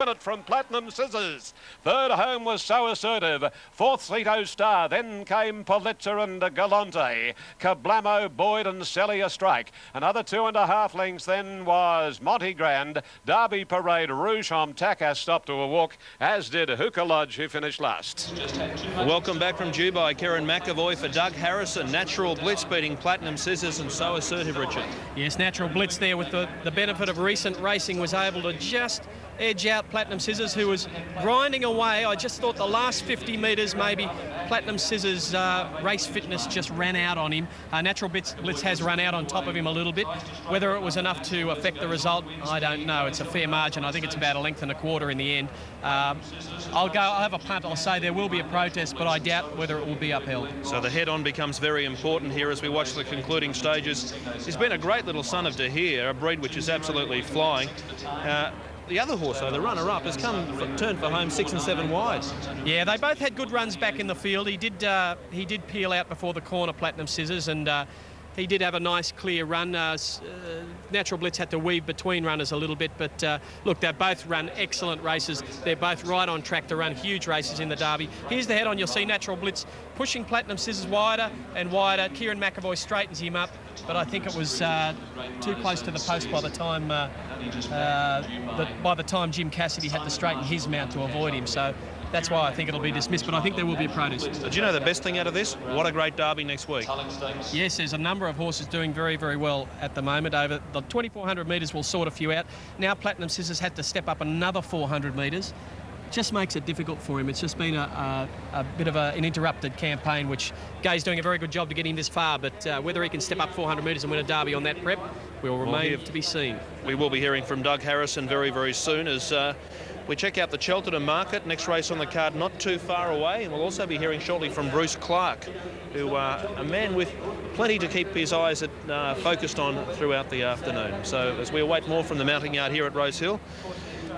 Minute from Platinum Scissors. Third home was So Assertive. Fourth, Sleeto Star. Then came Pulitzer and Galante. Kablamo, Boyd and Celia Strike. Another 2.5 lengths then was Monty Grand. Derby Parade, Rouge Homme Takas stopped to a walk, as did Hookah Lodge, who finished last. Welcome back from Dubai. Kieran McAvoy for Doug Harrison. Natural Blitz beating Platinum Scissors and So Assertive, Richard. Yes, Natural Blitz there with the benefit of recent racing was able to just edge out Platinum Scissors, who was grinding away. I just thought the last 50 metres maybe Platinum Scissors' race fitness just ran out on him. Natural Blitz has run out on top of him a little bit. Whether it was enough to affect the result, I don't know. It's a fair margin. I think it's about 1.25 lengths in the end. I'll have a punt. I'll say there will be a protest, but I doubt whether it will be upheld. So the head-on becomes very important here as we watch the concluding stages. He's been a great little son of Dahir, a breed which is absolutely flying. The other horse, though, the runner-up, has turned for home 6 and 7 wide. Yeah, they both had good runs back in the field. He did peel out before the corner, Platinum Scissors, and he did have a nice clear run. Natural Blitz had to weave between runners a little bit, but look, they both run excellent races. They're both right on track to run huge races in the Derby. Here's the head-on. You'll see Natural Blitz pushing Platinum Scissors wider and wider. Kieran McAvoy straightens him up, but I think it was too close to the post by the time Jim Cassidy had to straighten his mount to avoid him. So that's why I think it'll be dismissed, but I think there will be a protest. Do you know the best thing out of this? What a great Derby next week. Yes, there's a number of horses doing very, very well at the moment. Over the 2,400 metres, we'll sort a few out. Now Platinum Scissors had to step up another 400 metres. Just makes it difficult for him. It's just been a bit of an interrupted campaign, which Gay's doing a very good job to get him this far, but whether he can step up 400 metres and win a Derby on that prep will remain to be seen. We will be hearing from Doug Harrison very, very soon as we check out the Cheltenham market. Next race on the card not too far away, and we'll also be hearing shortly from Bruce Clark, who a man with plenty to keep his eyes focused on throughout the afternoon. So as we await more from the mounting yard here at Rosehill,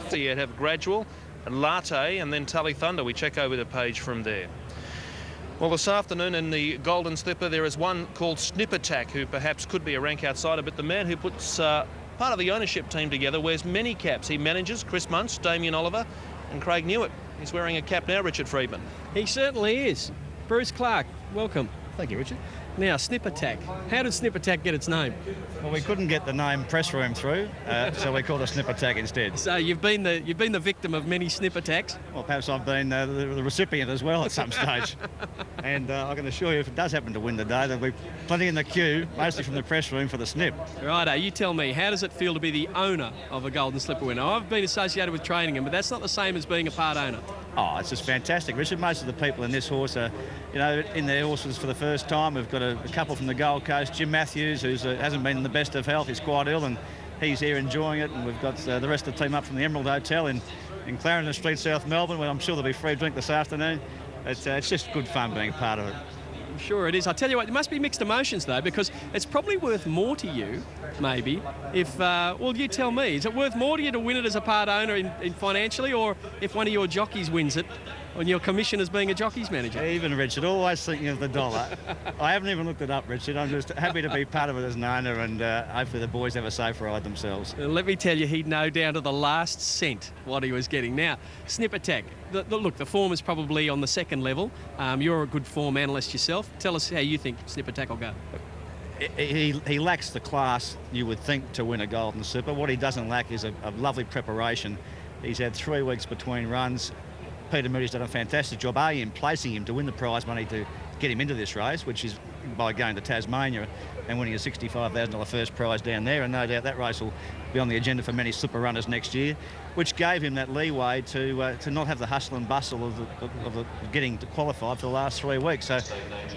so you have Gradual and Latte and then Tully Thunder. We check over the page from there. Well, this afternoon in the Golden Slipper there is one called Snip Attack, who perhaps could be a rank outsider, but the man who puts part of the ownership team together wears many caps. He manages Chris Muntz, Damien Oliver and Craig Newitt. He's wearing a cap now, Richard Friedman. He certainly is. Bruce Clark, welcome. Thank you, Richard. Now, Snip Attack. How did Snip Attack get its name? Well, we couldn't get the name Press Room through, so we called it Snip Attack instead. So you've been the victim of many Snip Attacks. Well, perhaps I've been the recipient as well at some stage. And I can assure you, if it does happen to win today, there'll be plenty in the queue, mostly from the press room for the snip. Righto, you tell me, how does it feel to be the owner of a Golden Slipper winner? I've been associated with training him, but that's not the same as being a part owner. Oh, it's just fantastic, Richard. Most of the people in this horse are, in their horses for the first time. We've got a couple from the Gold Coast, Jim Matthews, who hasn't been in the best of health. He's quite ill, and he's here enjoying it. And we've got the rest of the team up from the Emerald Hotel in Clarendon Street, South Melbourne, where I'm sure there'll be free drink this afternoon. It's just good fun being part of it. I'm sure it is. I tell you what, there must be mixed emotions, though, because it's probably worth more to you, maybe, if, well, you tell me, is it worth more to you to win it as a part owner in financially, or if one of your jockeys wins it on your commission as being a jockey's manager? Even, Richard, always thinking of the dollar. I haven't even looked it up, Richard. I'm just happy to be part of it as an owner, and hopefully the boys have a safe ride themselves. Let me tell you, he'd know down to the last cent what he was getting. Now, Snip Attack. Look, the form is probably on the second level. You're a good form analyst yourself. Tell us how you think Snip Attack will go. He lacks the class you would think to win a Golden Slipper. What he doesn't lack is a lovely preparation. He's had 3 weeks between runs. Peter Moody's done a fantastic job, in placing him to win the prize money to get him into this race, which is by going to Tasmania and winning a $65,000 first prize down there. And no doubt that race will be on the agenda for many slipper runners next year, which gave him that leeway to not have the hustle and bustle of getting to qualify for the last 3 weeks. So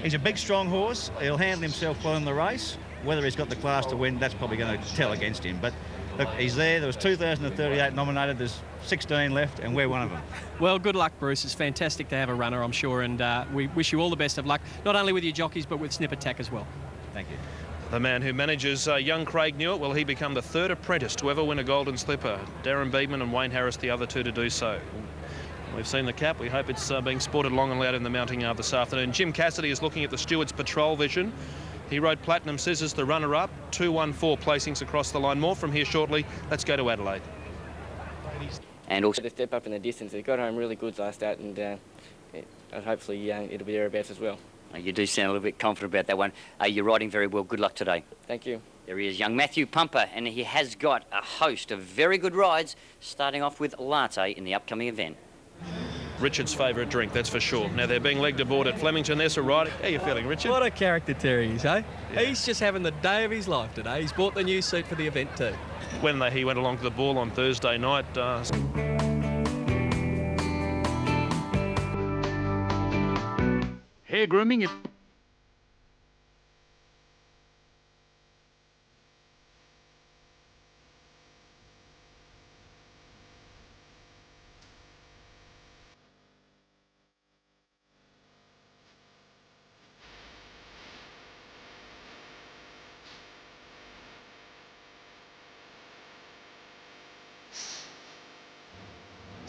he's a big, strong horse. He'll handle himself well in the race. Whether he's got the class to win, that's probably going to tell against him. But look, he's there. There was 2,038 nominated. There's 16 left, and we're one of them. Well, good luck, Bruce. It's fantastic to have a runner, I'm sure, and we wish you all the best of luck, not only with your jockeys, but with Snip Attack as well. Thank you. The man who manages young Craig Newitt, will he become the third apprentice to ever win a Golden Slipper? Darren Beedman and Wayne Harris, the other two to do so. We've seen the cap. We hope it's being sported long and loud in the mounting yard this afternoon. Jim Cassidy is looking at the Stewards Patrol Vision. He rode Platinum Scissors, the runner-up, 2-1-4 placings across the line. More from here shortly. Let's go to Adelaide. and also The step up in the distance. It got home really good last start, and hopefully it'll be thereabouts as well. you do sound a little bit confident about that one. You're riding very well. Good luck today. Thank you. There he is, young Matthew Pumper, and he has got a host of very good rides, starting off with Latte in the upcoming event. Richard's favourite drink, that's for sure. Now they're being legged aboard at Flemington. There's a ride. How are you feeling, Richard? What a character Terry is, eh? Yeah. He's just having the day of his life today. He's bought the new suit for the event too. When he went along to the ball on Thursday night, Hair grooming.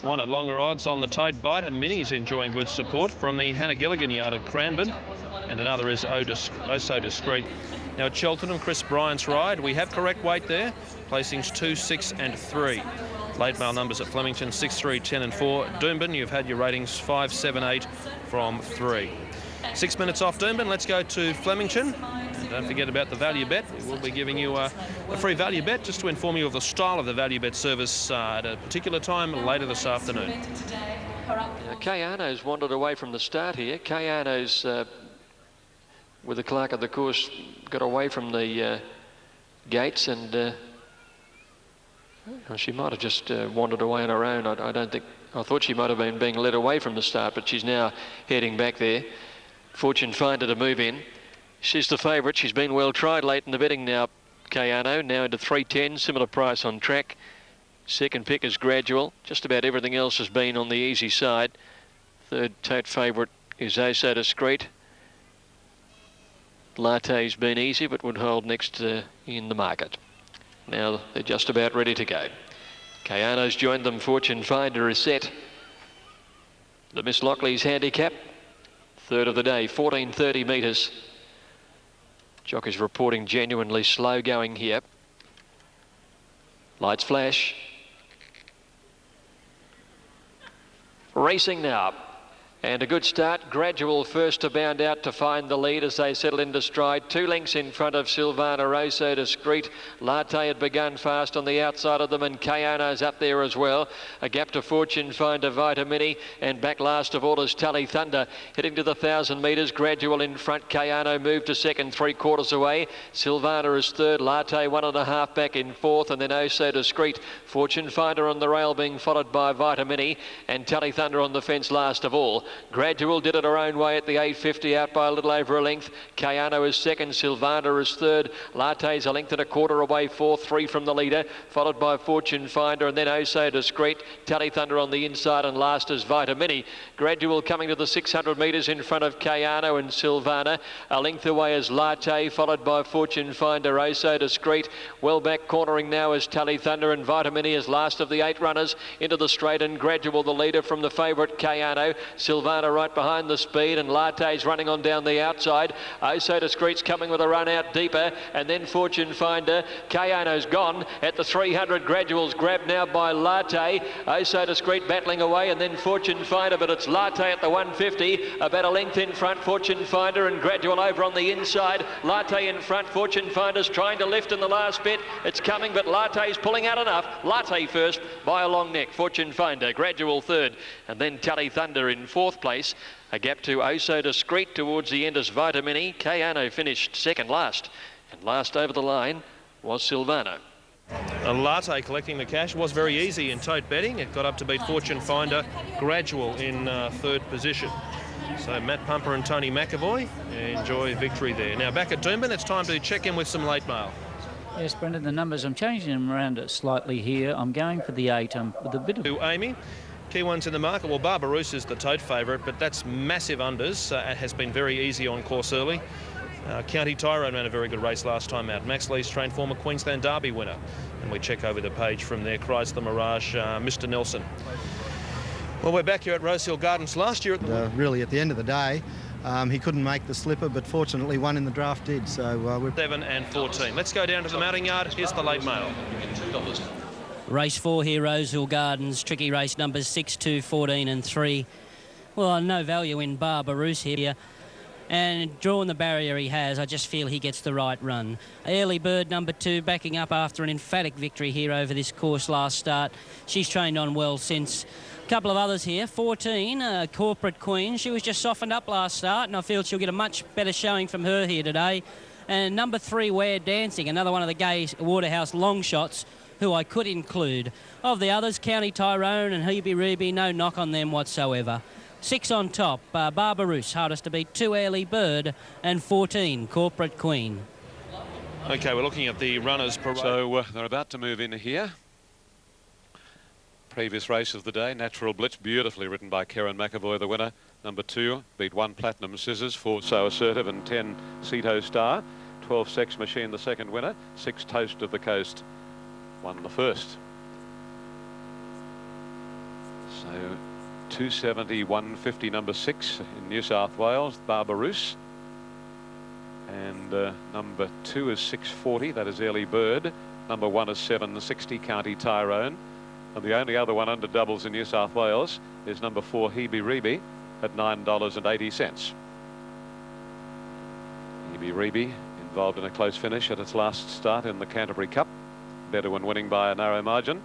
one at longer odds on the Toad Bite, and Minnie's enjoying good support from the Hannah Gilligan yard at Cranbourne, and another is Oh So Discreet. Now at Cheltenham, Chris Bryant's ride, we have correct weight there, placings 2, 6 and 3. Late mail numbers at Flemington 6, 3, 10 and 4. Doomben, you've had your ratings 5, 7, 8 from 3. 6 minutes off Doomben, let's go to Flemington. And don't forget about the value bet. We will be giving you a free value bet just to inform you of the style of the value bet service at a particular time later this afternoon. Kayano's wandered away from the start here. Kayano's, with the clerk of the course, got away from the gates, and she might have just wandered away on her own. I don't think, I thought she might have been being led away from the start, but she's now heading back there. Fortune Finder to move in. She's the favourite. She's been well tried late in the betting now. Kayano now into 310, similar price on track. Second pick is Gradual. Just about everything else has been on the easy side. Third tote favourite is Oh So Discreet. Latte's been easy, but would hold next in the market. Now they're just about ready to go. Kayano's joined them. Fortune Finder is set. The Miss Lockley's handicap, third of the day, 1430 metres. Jockey's reporting genuinely slow going here. Lights flash. Racing now. And a good start. Gradual first to bound out to find the lead as they settle into stride. 2 lengths in front of Silvana. Oh So Discreet. Latte had begun fast on the outside of them, and Kayano's up there as well. A gap to Fortune Finder, Vitamini, and back last of all is Tully Thunder. Heading to the 1,000 metres. Gradual in front. Kayano moved to second, 3/4 away. Silvana is third. Latte 1.5 back in fourth, and then Oh So Discreet. Fortune Finder on the rail being followed by Vitamini, and Tully Thunder on the fence last of all. Gradual did it her own way at the 850, out by a little over a length. Kayano is second, Silvana is third. Latte's a length and a quarter away, fourth, 3 from the leader, followed by Fortune Finder, and then Oh So Discreet. Tully Thunder on the inside, and last is Vitamini. Gradual coming to the 600 metres in front of Kayano and Silvana. A length away is Latte, followed by Fortune Finder, Oh So Discreet. Well back cornering now is Tully Thunder, and Vitamini is last of the 8 runners into the straight, and Gradual the leader from the favourite Kayano. Silvana right behind the speed, and Latte's running on down the outside. Oh So Discreet's coming with a run out deeper, and then Fortune Finder. Kayano's gone at the 300. Gradual's grabbed now by Latte. Oh So Discreet battling away, and then Fortune Finder, but it's Latte at the 150, about a length in front. Fortune Finder and Gradual over on the inside. Latte in front. Fortune Finder's trying to lift in the last bit. It's coming, but Latte's pulling out enough. Latte first by a long neck. Fortune Finder, Gradual third, and then Tully Thunder in fourth place. A gap to Oh So Discreet towards the end is Vitamini. Kayano finished second last, and last over the line was Silvana. Latte collecting the cash was very easy in tote betting. It got up to beat Fortune Finder. Gradual in third position. So Matt Pumper and Tony McAvoy enjoy victory there. Now back at Doomben, it's time to check in with some late mail. Yes, Brendan, the numbers, I'm changing them around slightly here. I'm going for the 8 with a bit of... To Amy. Key ones in the market. Well, Barbarossa is the tote favourite, but that's massive unders. It has been very easy on course early. County Tyrone ran a very good race last time out. Max Lee's trained former Queensland Derby winner. And we check over the page from there. Chrysler Mirage, Mr. Nelson. Well, we're back here at Rosehill Gardens. Last year, really at the end of the day, he couldn't make the slipper, but fortunately one in the draft did. So we're 7 and 14. Let's go down to the mounting yard. Here's the late mail. Race 4 here, Rosehill Gardens. Tricky race numbers 6, 2, 14 and 3. Well, no value in Barbaroos here. And drawing the barrier he has, I just feel he gets the right run. Early Bird, number 2, backing up after an emphatic victory here over this course last start. She's trained on well since. A couple of others here. 14, Corporate Queen. She was just softened up last start, and I feel she'll get a much better showing from her here today. And number 3, Where Dancing, another one of the Gay Waterhouse long shots, who I could include. Of the others, County Tyrone and Hebe Ruby, no knock on them whatsoever. 6 on top, Barbaroos, hardest to beat, 2 Early Bird and 14 Corporate Queen. OK, we're looking at the runners parade. So they're about to move in here. Previous race of the day, Natural Blitz, beautifully ridden by Karen McAvoy, the winner. Number 2, beat 1 Platinum Scissors, 4 So Assertive and 10 Ceto Star. 12 Sex Machine, the second winner. 6 Toast of the Coast won the first. So 270, 150, number 6 in New South Wales, Barbaroos. And number 2 is 640, that is Early Bird. Number 1 is 760, County Tyrone. And the only other one under doubles in New South Wales is number 4, Hebe Rebe, at $9.80. Hebe Rebe involved in a close finish at its last start in the Canterbury Cup. Bedouin winning by a narrow margin.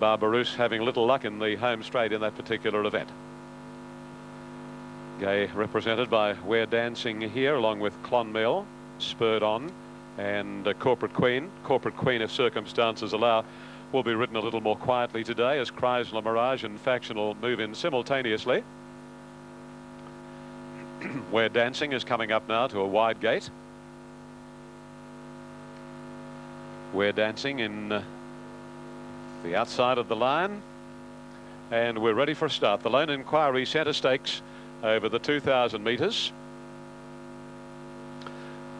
Barbaroos having little luck in the home straight in that particular event. Gay represented by Where Dancing here, along with Clonmel, Spurred On, and Corporate Queen. Corporate Queen, if circumstances allow, will be ridden a little more quietly today as Chrysler Mirage and Factional move in simultaneously. Where Dancing is coming up now to a wide gate. Where Dancing in the outside of the line, and we're ready for a start. The Lone Inquiry Centre Stakes over the 2,000 metres.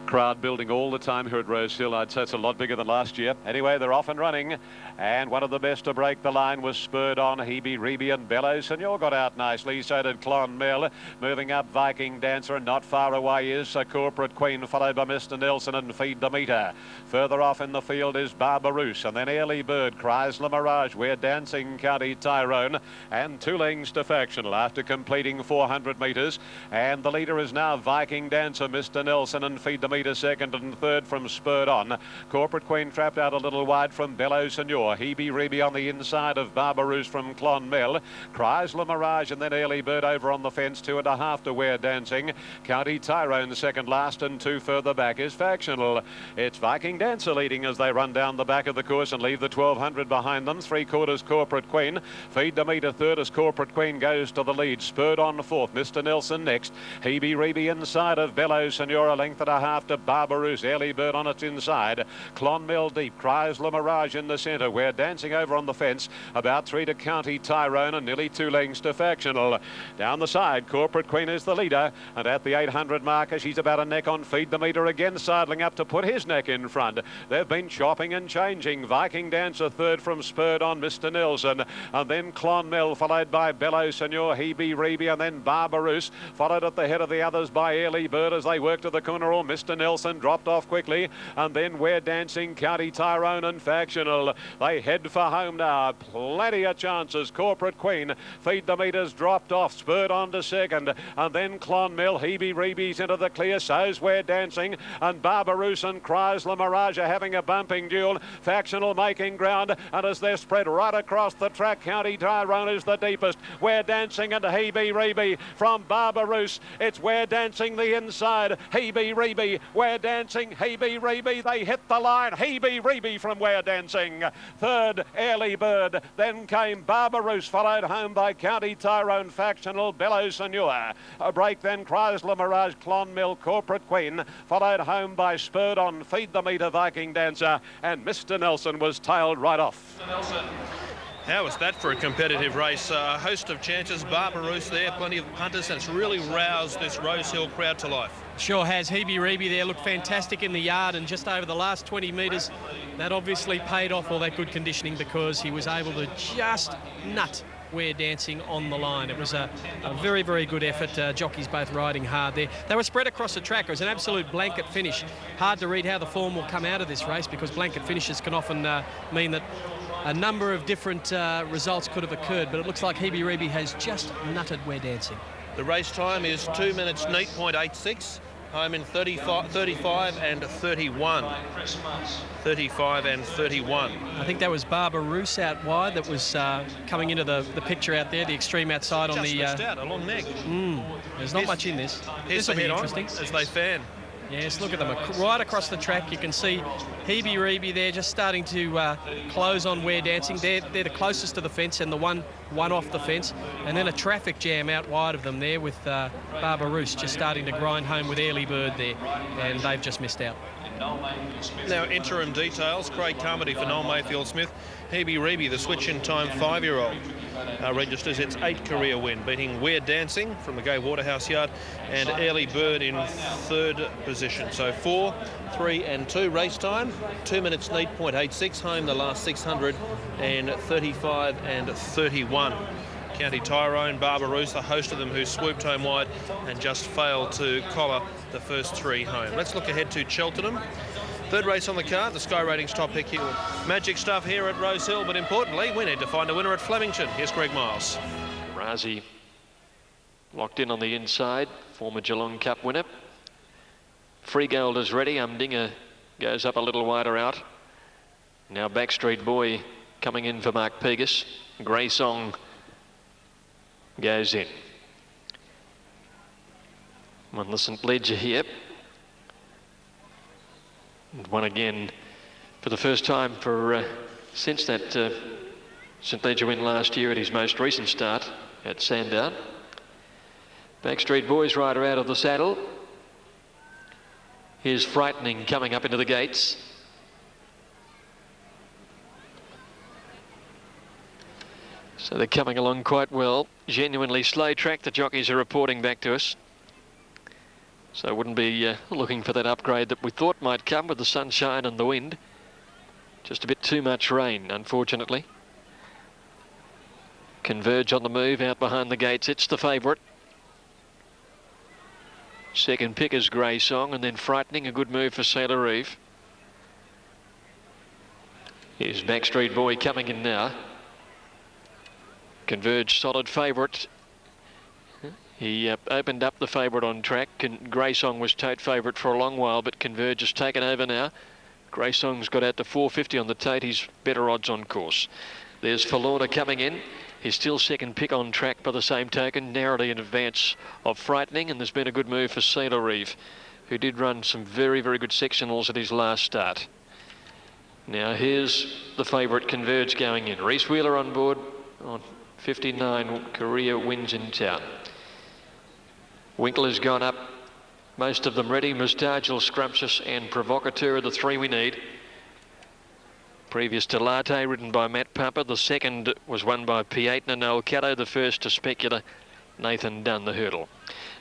Crowd building all the time here at Rosehill. I'd say it's a lot bigger than last year. Anyway, they're off and running, and one of the best to break the line was Spurred On. Hebe Rebe and Bello Senor got out nicely. So did Clonmel. Moving up, Viking Dancer, and not far away is Corporate Queen, followed by Mr. Nelson and Feed the Meter. Further off in the field is Barbaroos, and then Early Bird, Chrysler Mirage, Where Dancing, County Tyrone, and 2 lengths to Factional after completing 400 metres. And the leader is now Viking Dancer, Mr. Nelson, and Feed the Meter second, and third from Spurred On. Corporate Queen trapped out a little wide from Bello Senor. Hebe Rebe on the inside of Barbaroos from Clonmel. Chrysler Mirage and then Early Bird over on the fence, 2.5 to Where Dancing. County Tyrone second last, and 2 further back is Factional. It's Viking Dancer leading as they run down the back of the course and leave the 1200 behind them. 3/4 Corporate Queen. Feed the Meter third as Corporate Queen goes to the lead. Spurred On fourth. Mr. Nelson next. Hebe Rebe inside of Bello Senor, a length and a half to Barbaroos. Early Bird on its inside. Clonmel deep. Chrysler Mirage in the centre. Where Dancing over on the fence. About 3 to County Tyrone and nearly 2 lengths to Factional. Down the side, Corporate Queen is the leader, and at the 800 marker, she's about a neck on Feed the Meter again, sidling up to put his neck in front. They've been chopping and changing. Viking Dancer third from Spurred On, Mr. Nelson, and then Clonmel, followed by Bello Senor, Hebe Rebe, and then Barbaroos, followed at the head of the others by Early Bird as they work to the corner. Or Mr. Nelson dropped off quickly, and then Where Dancing, County Tyrone and Factional. They head for home now. Plenty of chances. Corporate Queen, Feed the Meters dropped off. Spurred On to second, and then Clonmel. Hebe Rebe's into the clear. So's Where Dancing, and Barbaroos and Chrysler Mirage are having a bumping duel. Factional making ground, and as they're spread right across the track, County Tyrone is the deepest. Where Dancing and Hebe Rebe from Barbaroos. It's Where Dancing the inside. Hebe Rebe, Where Dancing, Hebe Rebe. They hit the line. Hebe Rebe from Where Dancing. Third, Early Bird. Then came Barbaroos, followed home by County Tyrone, Factional, Bello Senor. A break then Chrysler Mirage, Clonmel, Corporate Queen, followed home by Spurred On, Feed the Meter, Viking Dancer, and Mr. Nelson was tailed right off. Mr. Nelson. How was that for a competitive race? A host of chances, Barbaroos there, plenty of punters, and it's really roused this Rosehill crowd to life. Sure has. Hebe Rebe there looked fantastic in the yard, and just over the last 20 metres, that obviously paid off all that good conditioning because he was able to just nut Where Dancing on the line. It was a very, very good effort. Jockeys both riding hard there. They were spread across the track. It was an absolute blanket finish. Hard to read how the form will come out of this race because blanket finishes can often mean that a number of different results could have occurred, but it looks like Hebe Rebe has just nutted We're Dancing. The race time is 2 minutes neat, 0.86. Home in 35 and 31. 35 and 31. I think that was Barbara Roos out wide that was coming into the picture out there, the extreme outside on Just the... missed out, a long neck. There's not much in this. Here's This will the be head on interesting. as they fan. Yes, look at them. Right across the track, you can see Hebe Rebe there just starting to close on We're Dancing. They're the closest to the fence and the one off the fence. And then a traffic jam out wide of them there with Barbara Roos just starting to grind home with Early Bird there. And they've just missed out. Now, interim details. Craig Carmody for Noel Mayfield Smith. Hebe Rebe, the switch-in time 5-year-old, registers its 8th career win, beating We're Dancing from the Gay Waterhouse Yard and Early Bird in 3rd position. So 4, 3 and 2 race time. 2 minutes neat, 0.86. Home the last 600 and 35 and 31. County Tyrone, Barbara Roos, the host of them, who swooped home wide and just failed to collar the first 3 home. Let's look ahead to Cheltenham. 3rd race on the card, the Sky Ratings top pick here. Magic stuff here at Rose Hill, but importantly, we need to find a winner at Flemington. Here's Greg Miles. Razi locked in on the inside, former Geelong Cup winner. Freegold is ready. Umdinger goes up a little wider out. Now Backstreet Boy coming in for Mark Pegas. Grey Song goes in. Won the St Ledger here. And won again for the first time since that St Ledger win last year at his most recent start at Sandown. Backstreet Boys rider out of the saddle. Here's Frightening coming up into the gates. So they're coming along quite well. Genuinely slow track, the jockeys are reporting back to us. So wouldn't be looking for that upgrade that we thought might come with the sunshine and the wind. Just a bit too much rain, unfortunately. Converge on the move out behind the gates. It's the favourite. Second pick is Grey Song, and then Frightening, a good move for Sailor Reeve. Here's Backstreet Boy coming in now. Converge, solid favourite. He opened up the favourite on track. Grey Song was tote favourite for a long while, but Converge has taken over now. Grey Song's got out to 450 on the tote. He's better odds on course. There's Forlorna coming in. He's still second pick on track by the same token, narrowly in advance of Frightening, and there's been a good move for Sailor Reeve, who did run some very, very good sectionals at his last start. Now here's the favourite Converge going in. Reese Wheeler on board on 59 career wins in town. Winkler's gone up, most of them ready. Mustagil, Scrumptious and Provocateur are the 3 we need. Previous to Latte, ridden by Matt Pumper. The second was won by P8 and Noel Caddo. The first to Specula, Nathan Dunn, the hurdle.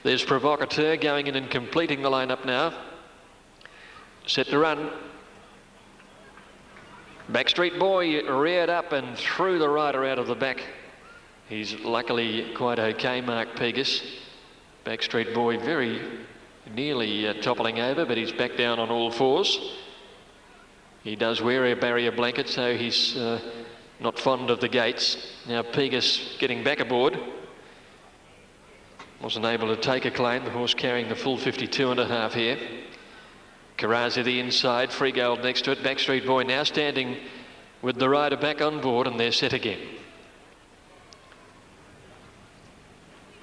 There's Provocateur going in and completing the lineup now. Set to run. Backstreet Boy reared up and threw the rider out of the back. He's luckily quite okay, Mark Pegas. Backstreet Boy very nearly toppling over, but he's back down on all fours. He does wear a barrier blanket, so he's not fond of the gates. Now Pegas getting back aboard. Wasn't able to take a claim, the horse carrying the full 52.5 here. Karazi the inside, Freegold next to it. Backstreet Boy now standing with the rider back on board, and they're set again.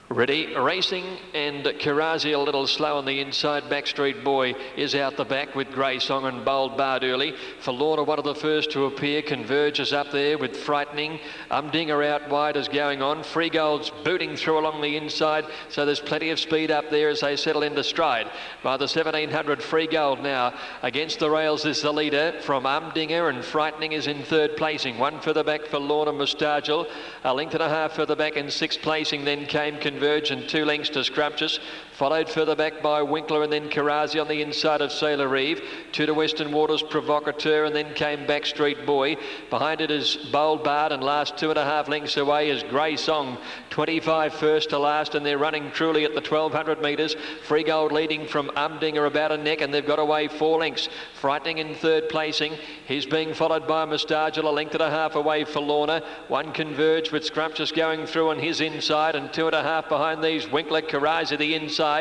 Ready, racing, and Karazi a little slow on the inside. Backstreet Boy is out the back with Grey Song and Bold Bard early. Forlorna, one of the first to appear. Converges up there with Frightening. Umdinger out wide is going on. Freegold's booting through along the inside, so there's plenty of speed up there as they settle into stride. By the 1700, Freegold now against the rails is the leader from Umdinger, and Frightening is in 3rd placing. 1 further back for Lorna Mustagil. A length and a half further back in 6th placing then came Converge. Converge and 2 lengths to Scrumptious. Followed further back by Winkler and then Karazi on the inside of Sailor Reeve. 2 to Western Waters, Provocateur, and then came Backstreet Boy. Behind it is Bold Bard, and last 2.5 lengths away is Grey Song. 25 first to last, and they're running truly at the 1200 metres. Free Gold leading from Umdinger about a neck, and they've got away 4 lengths. Frightening in third placing. He's being followed by Mustagil, a length and a half away for Lorna. 1 Converge with Scrumptious going through on his inside, and 2.5 behind these. Winkler, Karazi the inside.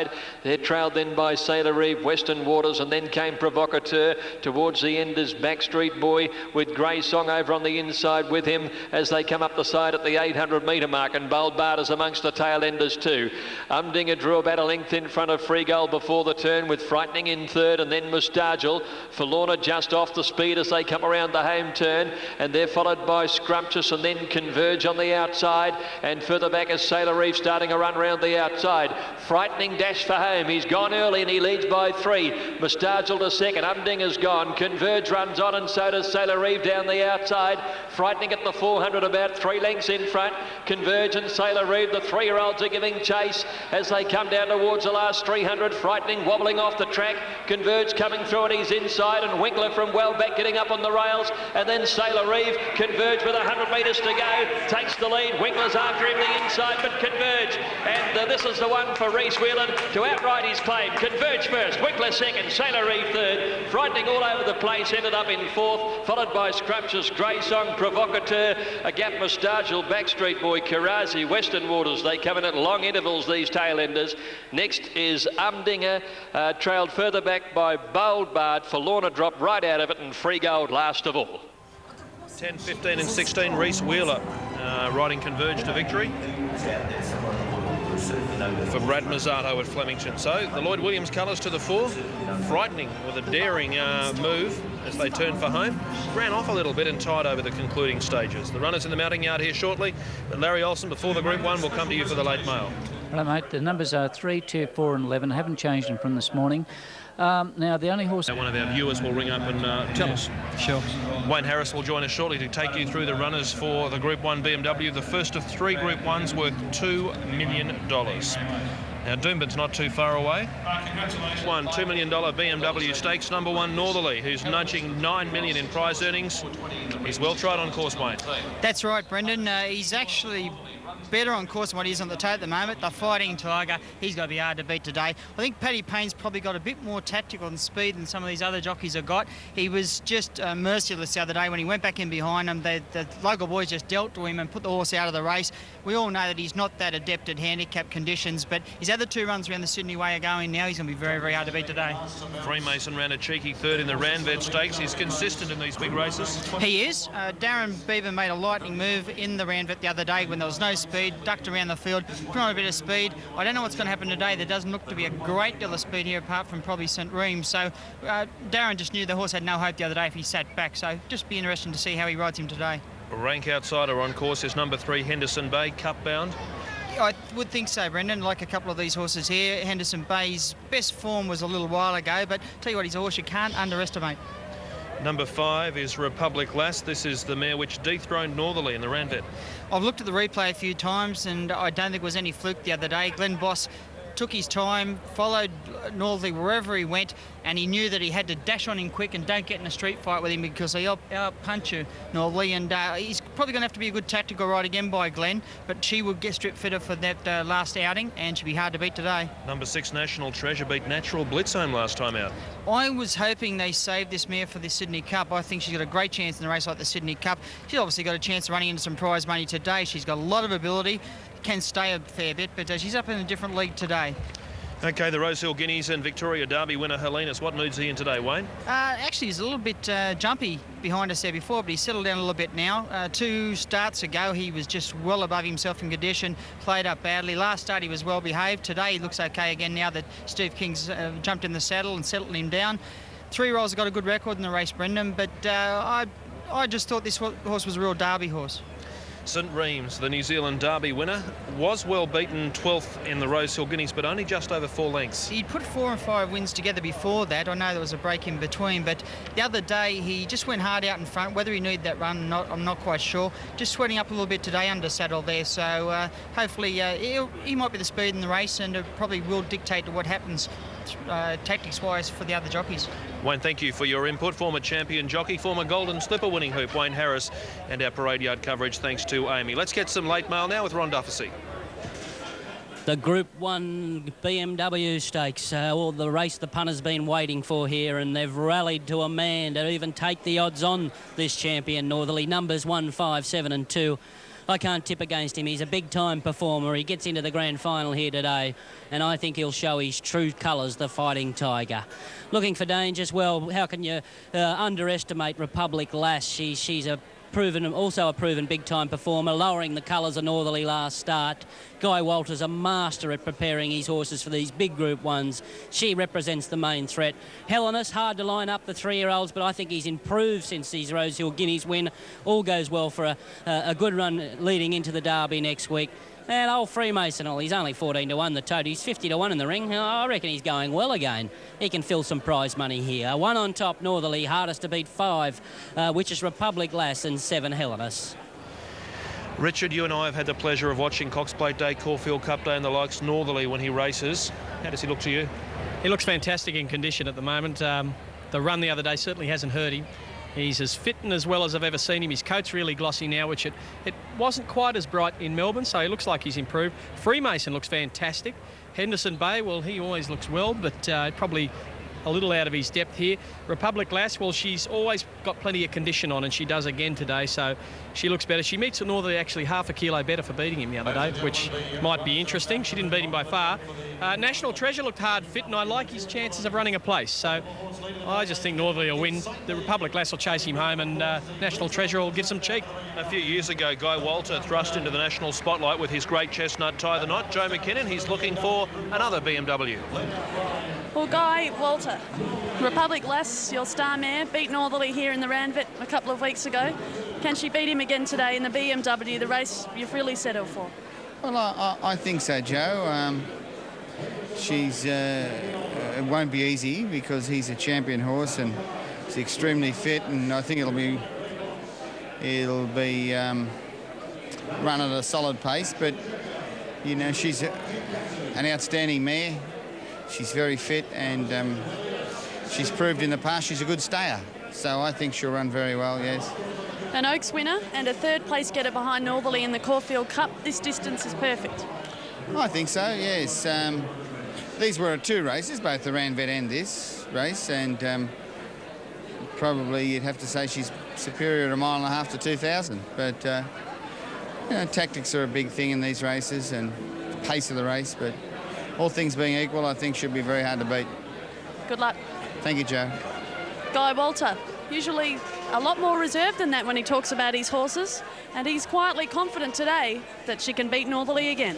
They're trailed then by Sailor Reeve, Western Waters, and then came Provocateur. Towards the end is Backstreet Boy with Grey Song over on the inside with him as they come up the side at the 800 metre mark, and Bold Bard is amongst the tail enders too. Umdinger drew about a length in front of Free Gold before the turn, with Frightening in third, and then Mustagil. For Lorna just off the speed as they come around the home turn, and they're followed by Scrumptious and then Converge on the outside, and further back is Sailor Reeve starting a run round the outside. Frightening dash for home. He's gone early and he leads by 3. Mustagil to second. Umdinger's gone. Converge runs on, and so does Sailor Reeve down the outside. Frightening at the 400, about 3 lengths in front. Converge and Sailor Reeve, the 3-year-olds, are giving chase as they come down towards the last 300. Frightening wobbling off the track. Converge coming through on his inside, and Winkler from well back getting up on the rails, and then Sailor Reeve. Converge with 100 metres to go takes the lead. Winkler's after him the inside, but Converge, and this is the one for Reese Whelan to outright his claim. Converge first, Winkler second, Sailor Reeve third. Frightening all over the place, ended up in 4th, followed by Scrumptious, Grey Song, Provocateur, a gap Mustagil, Backstreet Boy, Karazi, Western Waters. They come in at long intervals, these tail enders. Next is Umdinger, trailed further back by Bold Bard. For Lorna dropped right out of it, and Free Gold last of all. 10, 15 and 16, Reese Wheeler riding Converge to victory for Brad Mazzato at Flemington. So the Lloyd Williams colours to the fore. Frightening with a daring move as they turn for home. Ran off a little bit and tied over the concluding stages. The runners in the mounting yard here shortly, but Larry Olsen before the Group 1 will come to you for the late mail. Hello, mate. The numbers are 3, 2, 4 and 11. I haven't changed them from this morning. Now, the only horse... One of our viewers will ring up and tell us. Sure. Wayne Harris will join us shortly to take you through the runners for the Group 1 BMW, the first of 3 Group 1s worth $2 million. Now, Doombin's not too far away. One $2 million BMW Stakes, number 1 Northerly, who's nudging $9 million in prize earnings. He's well tried on course, Wayne. That's right, Brendan. He's actually better on course than what he is on the toe at the moment. The Fighting Tiger, he's got to be hard to beat today. I think Paddy Payne's probably got a bit more tactical and speed than some of these other jockeys have got. He was just merciless the other day when he went back in behind him. The local boys just dealt to him and put the horse out of the race. We all know that he's not that adept at handicap conditions, but his other 2 runs around the Sydney Way are going now. He's going to be very, very hard to beat today. Freemason ran a cheeky third in the Ranvet Stakes. He's consistent in these big races. He is. Darren Beaver made a lightning move in the Ranvet the other day when there was no speed, ducked around the field, put on a bit of speed. I don't know what's going to happen today. There doesn't look to be a great deal of speed here apart from probably St. Reams. So Darren just knew the horse had no hope the other day if he sat back. So just be interesting to see how he rides him today. Rank outsider on course is number 3 Henderson Bay, cup bound. I would think so, Brendan. Like a couple of these horses here, Henderson Bay's best form was a little while ago, but tell you what, he's a horse you can't underestimate. Number 5 is Republic Lass. This is the mare which dethroned Northerly in the Ranvet. I've looked at the replay a few times and I don't think there was any fluke the other day. Glenn Boss took his time, followed Northerly wherever he went, and he knew that he had to dash on him quick and don't get in a street fight with him because he'll out-punch you, Northerly, and he's probably going to have to be a good tactical ride again by Glenn, but she will get strip fitter for that last outing, and she'll be hard to beat today. Number 6 National Treasure beat Natural Blitz home last time out. I was hoping they saved this mare for the Sydney Cup. I think she's got a great chance in a race like the Sydney Cup. She's obviously got a chance of running into some prize money today. She's got a lot of ability, can stay a fair bit, but she's up in a different league today. Okay, the Rosehill Guineas and Victoria Derby winner Helenas. What mood's he in today, Wayne? Actually, he's a little bit jumpy behind us there before, but he's settled down a little bit now. 2 starts ago, he was just well above himself in condition, played up badly. Last start, he was well behaved. Today, he looks okay again now that Steve King's jumped in the saddle and settled him down. 3-year-olds have got a good record in the race, Brendan, but I just thought this horse was a real Derby horse. St Reems, the New Zealand Derby winner, was well beaten 12th in the Rosehill Guineas, but only just over 4 lengths. He'd put 4 and 5 wins together before that. I know there was a break in between, but the other day he just went hard out in front. Whether he needed that run or not, I'm not quite sure. Just sweating up a little bit today under saddle there, so hopefully he might be the speed in the race, and it probably will dictate to what happens tactics-wise for the other jockeys. Wayne, thank you for your input. Former champion jockey, former Golden Slipper winning hoop, Wayne Harris, and our parade yard coverage thanks to Amy. Let's get some late mail now with Ron Dufficy. The Group 1 BMW Stakes, or the race the punter's been waiting for here, and they've rallied to a man to even take the odds on this champion Northerly. Numbers 1, 5, 7 and 2. I can't tip against him. He's a big-time performer. He gets into the grand final here today, and I think he'll show his true colours, the Fighting Tiger. Looking for dangers, well, how can you underestimate Republic Lass? She's also a proven big-time performer, lowering the colours of Northerly last start. Guy Walters, a master at preparing his horses for these big Group 1s. She represents the main threat. Helenus, hard to line up the 3-year-olds, but I think he's improved since his Rosehill Guineas win. All goes well for a good run leading into the Derby next week. And old Freemason, he's only 14 to 1, the tote. He's 50 to 1 in the ring. I reckon he's going well again. He can fill some prize money here. 1 on top, Northerly, hardest to beat 5, which is Republic Lass, and 7, Helenus. Richard, you and I have had the pleasure of watching Cox Plate Day, Caulfield Cup Day and the likes. Northerly, when he races, how does he look to you? He looks fantastic in condition at the moment. The run the other day certainly hasn't hurt him. He's as fit and as well as I've ever seen him. His coat's really glossy now, which it wasn't quite as bright in Melbourne, so he looks like he's improved. Freemason looks fantastic. Henderson Bay, well, he always looks well, but probably a little out of his depth here. Republic Lass, well, she's always got plenty of condition on, and she does again today, so she looks better. She meets Northerly actually half a kilo better for beating him the other day, which might be interesting. She didn't beat him by far. National Treasure looked hard fit, and I like his chances of running a place, so I just think Northerly will win. The Republic Lass will chase him home, and National Treasure will give some cheek. A few years ago, Guy Walter thrust into the national spotlight with his great chestnut Tie the Knot. Joe McKinnon, he's looking for another BMW. Well, Guy Walter, Republic Lass, your star mare, beat Northerly here in the Randwick a couple of weeks ago. Can she beat him again today in the BMW, the race you've really set her for? Well, I think so, Joe. It won't be easy because he's a champion horse and he's extremely fit, and I think it'll be run at a solid pace. But you know, she's an outstanding mare. She's very fit, and she's proved in the past she's a good stayer. So I think she'll run very well, yes. An Oaks winner and a third place getter behind Northerly in the Caulfield Cup. This distance is perfect. I think so, yes. These were 2 races, both the Randwick and this race, and probably you'd have to say she's superior at 1.5 miles to 2,000. But you know, tactics are a big thing in these races, and the pace of the race. But all things being equal, I think she'll be very hard to beat. Good luck. Thank you, Joe. Guy Walter, usually a lot more reserved than that when he talks about his horses, and he's quietly confident today that she can beat Northerly again.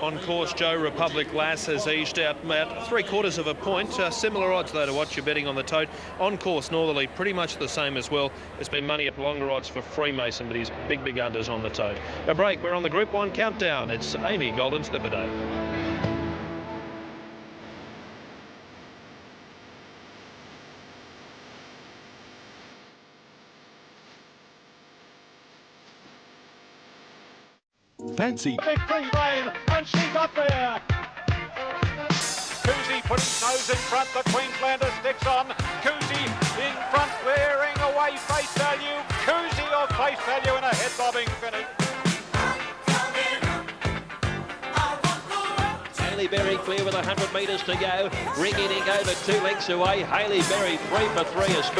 On course, Joe, Republic Lass has eased out about 3/4 of a point. Similar odds, though, to what you're betting on the tote. On course, Northerly pretty much the same as well. There's been money at longer odds for Freemason, but he's big unders on the tote. A break. We're on the Group 1 countdown. It's Amy Golden Slipper Day. Fancy. Big free rein, and she got there. Cousy put his nose in front. The Queenslander sticks on. Cousy in front, wearing away Face Value. Cousy off Face Value in a head-bobbing finish. Hayley Berry clear with 100 metres to go. Ringing over 2 lengths away. Hayley Berry 3 for 3 is